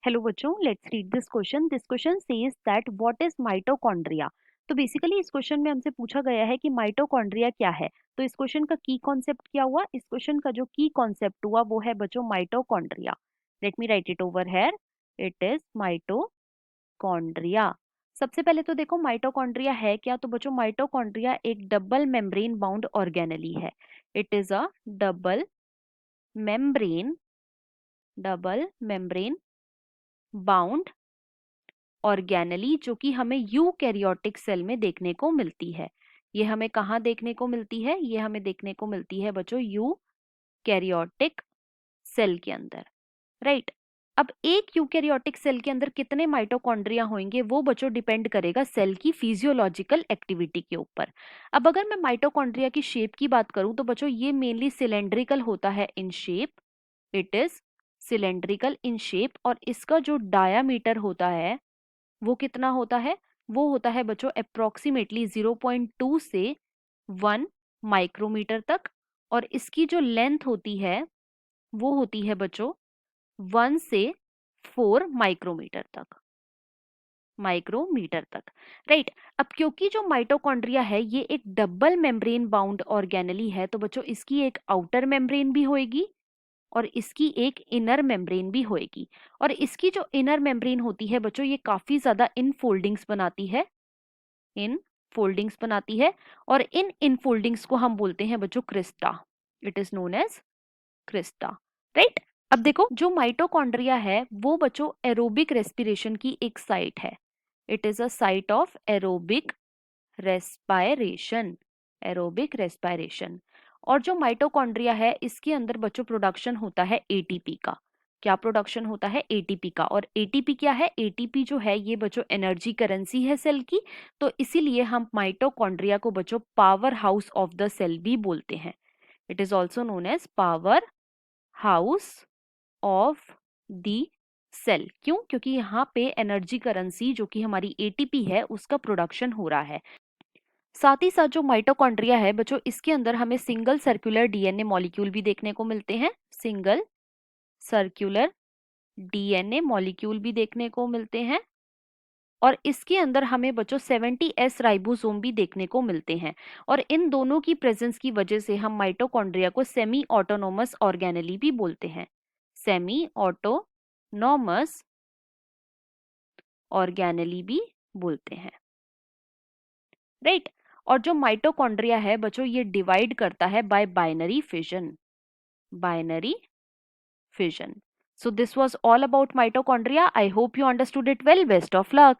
Hello बच्चों, let's read this question. This question says that what is mitochondria. तो basically इस question में हमसे पूछा गया है कि माइटोकॉन्ड्रिया क्या है। तो इस क्वेश्चन का की कॉन्सेप्ट क्या हुआ? इस क्वेश्चन का जो की कॉन्सेप्ट हुआ वो है बच्चों mitochondria. Let me right it over here. It is mitochondria. सबसे पहले तो देखो माइटोकॉन्ड्रिया है क्या। तो बच्चों माइटोकॉन्ड्रिया एक डबल मेम्ब्रेन बाउंड ऑर्गेनेली है। It is a membrane double membrane bound organelle, जो कि हमें यूकैरियोटिक सेल में देखने को मिलती है। ये हमें कहाँ देखने को मिलती है? ये हमें देखने को मिलती है बच्चों यूकैरियोटिक सेल के अंदर, राइट। अब एक यूकैरियोटिक सेल के अंदर कितने माइटोकॉन्ड्रिया होंगे वो बच्चों डिपेंड करेगा सेल की फिजियोलॉजिकल एक्टिविटी के ऊपर। अब अगर मैं माइटोकॉन्ड्रिया की शेप की बात करूं तो बच्चों ये मेनली सिलेंड्रिकल होता है in shape. It is cylindrical in shape, और इसका जो डायामीटर होता है वो कितना होता है? वो होता है बच्चों अप्रोक्सीमेटली 0.2 से 1 माइक्रोमीटर तक। और इसकी जो लेंथ होती है वो होती है बच्चों 1 से 4 माइक्रोमीटर तक, राइट। अब क्योंकि जो माइटोकॉन्ड्रिया है ये एक डबल मेम्ब्रेन बाउंड ऑर्गेनली है, तो बच्चों इसकी एक आउटर मेम्ब्रेन भी होएगी और इसकी एक इनर मेम्ब्रेन भी होएगी। और इसकी जो इनर मेम्ब्रेन होती है बच्चों ये काफी ज्यादा इनफोल्डिंग्स बनाती है, इन फोल्डिंग्स बनाती है। और इन इनफोल्डिंग्स को हम बोलते हैं बच्चों crista. It is known as crista, right. अब देखो जो माइटोकॉन्ड्रिया है वो बच्चों एरोबिक रेस्पिरेशन की एक साइट है। It is a site of aerobic respiration, aerobic respiration. और जो माइटोकॉन्ड्रिया है इसके अंदर बच्चों प्रोडक्शन होता है एटीपी का। क्या प्रोडक्शन होता है? एटीपी का। और एटीपी क्या है? एटीपी जो है ये बच्चों एनर्जी करेंसी है सेल की। तो इसीलिए हम माइटोकॉन्ड्रिया को बच्चों power house of the cell भी बोलते हैं। It is also known as power house of the cell. क्यों? क्योंकि यहाँ पे एनर्जी करेंसी जो कि हमारी एटीपी है उसका प्रोडक्शन हो रहा है। साथ ही साथ जो माइटोकॉन्ड्रिया है बच्चों इसके अंदर हमें सिंगल सर्कुलर डीएनए मॉलिक्यूल भी देखने को मिलते हैं। सिंगल सर्कुलर डीएनए मॉलिक्यूल भी देखने को मिलते हैं। और इसके अंदर हमें बच्चों 70s राइबोसोम भी देखने को मिलते हैं। और इन दोनों की प्रेजेंस की वजह से हम माइटोकॉन्ड्रिया को सेमी ऑटोनोमस ऑर्गेनेली भी बोलते हैं। सेमी ऑटोनोमस ऑर्गेनेली भी बोलते हैं, राइट। और जो माइटोकॉन्ड्रिया है बच्चों ये डिवाइड करता है bye binary fission, binary fission. So this was all about mitochondria. I hope you understood it well. Best of luck.